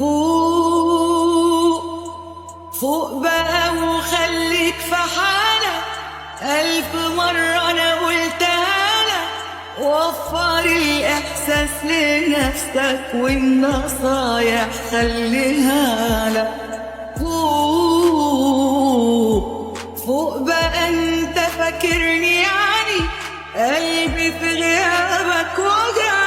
فوق فوق بقى وخليك في حالك، 1000 مرة أنا قلتها لك. وفر الإحساس لنفسك والنصايح خليها لك. فوق فوق بقى أنت فاكرني يعني قلبي في غيابك وجعي.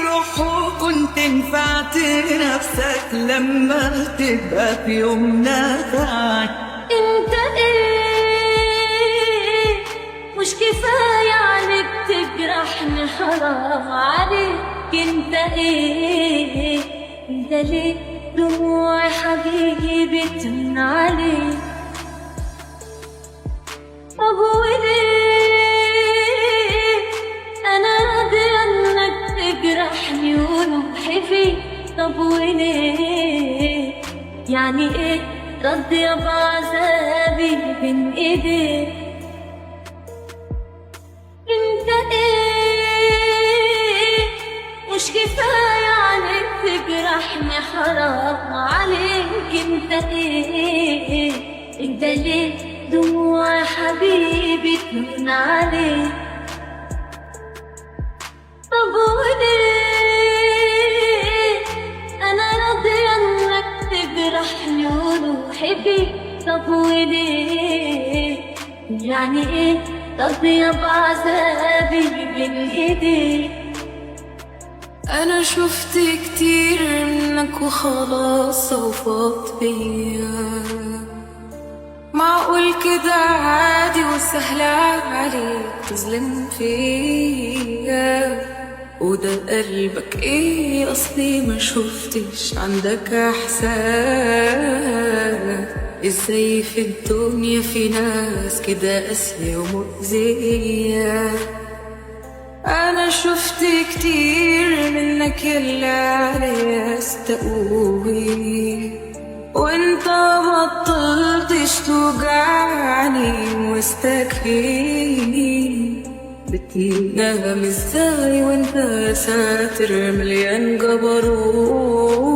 روح وكنت نفعت نفسك لما تبقى في يوم نفعك. انت ايه مش كفاية عليك تجرحني، حرام عليك. انت ايه انت ليه دموعي حبيبي بتمن عليك؟ طب وليه انا راضية انك تجرحني وروحي فيك؟ طب وليه يعني ايه راضية بعذابي بين ايديك؟ انت ايه مش كفاية عليك تجرحني، حرام عليك. انت ايه انت ليه دموع حبيبي تمن عليك؟ طب وليه انا راضية انك تجرحني وروحي بيك؟ طب وليه يعني ايه راضية بعذابي بين ايديك؟ أنا شفت كتير منك وخلاص صوفت بيا. معقول كده عادي وسهل عليك تظلم فيا؟ وده قلبك ايه اصلي ما شفتش عندك احساس؟ ازاي في الدنيا في ناس كده قاسية ومؤذية؟ انا شفت كتير منك يلا عليا استقوي، وانت بطلتش توجعني واستكفيني. بتنام ازاي وانت ساتر مليان جبروت؟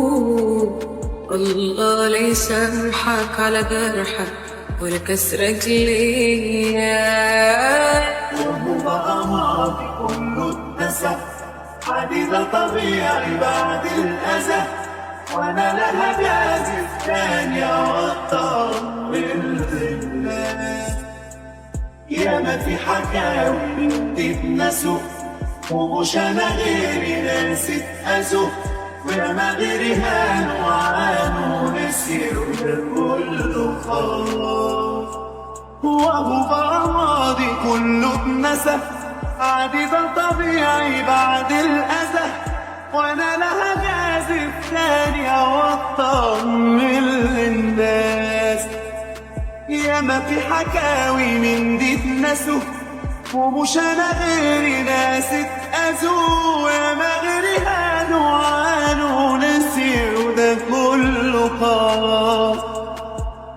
الله لا يسامحك على جرحك ولا كسرك ليا. وهو بقى ماضي كله اتنسى، عادي ده طبيعي بعد الأذى. وانا لها جازف تاني اوطر الناس. ياما في حكاوي تتنسوا ومش انا غيري ناس اتأذوا، وياما غيري هانوا وعانوا نسيوا ده كله خلاص. وهو بقى ماضي كله اتنسى، عادي ده طبيعي بعد الأذى. وانا لها جازف تاني اوطن الناس. ياما في حكاوي من دي اتنسوا ومش انا غيري ناس اتأذوا، وياما غيري هانوا وعانوا نسيوا ده كله خلاص.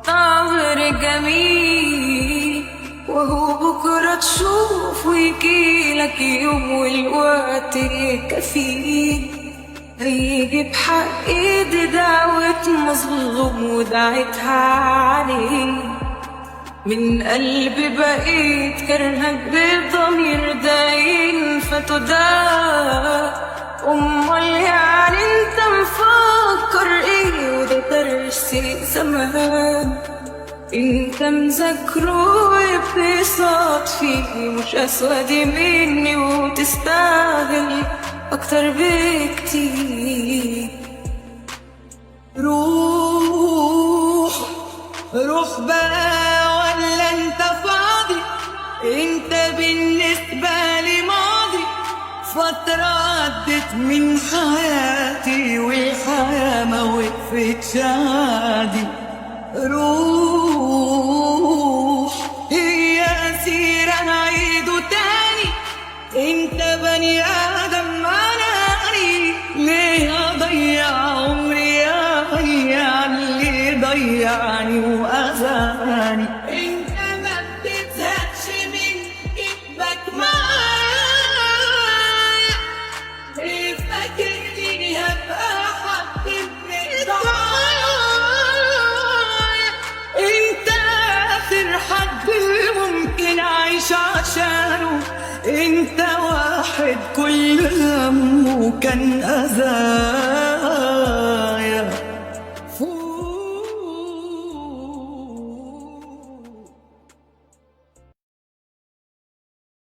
عمر جميل وهو بكرة تشوف ويجيلك يوم والوقت يكفيه. هيجي بحق ايدي دعوة مظلوم ودعيتها عليه. من قلبي بقيت كرهك بضمير داين فتداء. امال يعني انت مفكر ايه؟ وده درسي زمان انت مذاكره وبتسقط فيه. مش اسود مني وتستاهل اكتر بكتير. روح روح بقى ولا انت فاضي؟ انت بالنسبة لي ماضي، فترة عدت من حياتي والحياة ما وقفتش عادي. روح هي أسيرة نعيده تاني. انت بني آدم مناني، ليه أضيع عمري أضيع اللي ضيعني وأذاني؟ انت ما بتزهقش من كدبك معايا، ليه فاكرني هبقى حبيبني عايش عشانه، انت واحد كل همه كان أذى.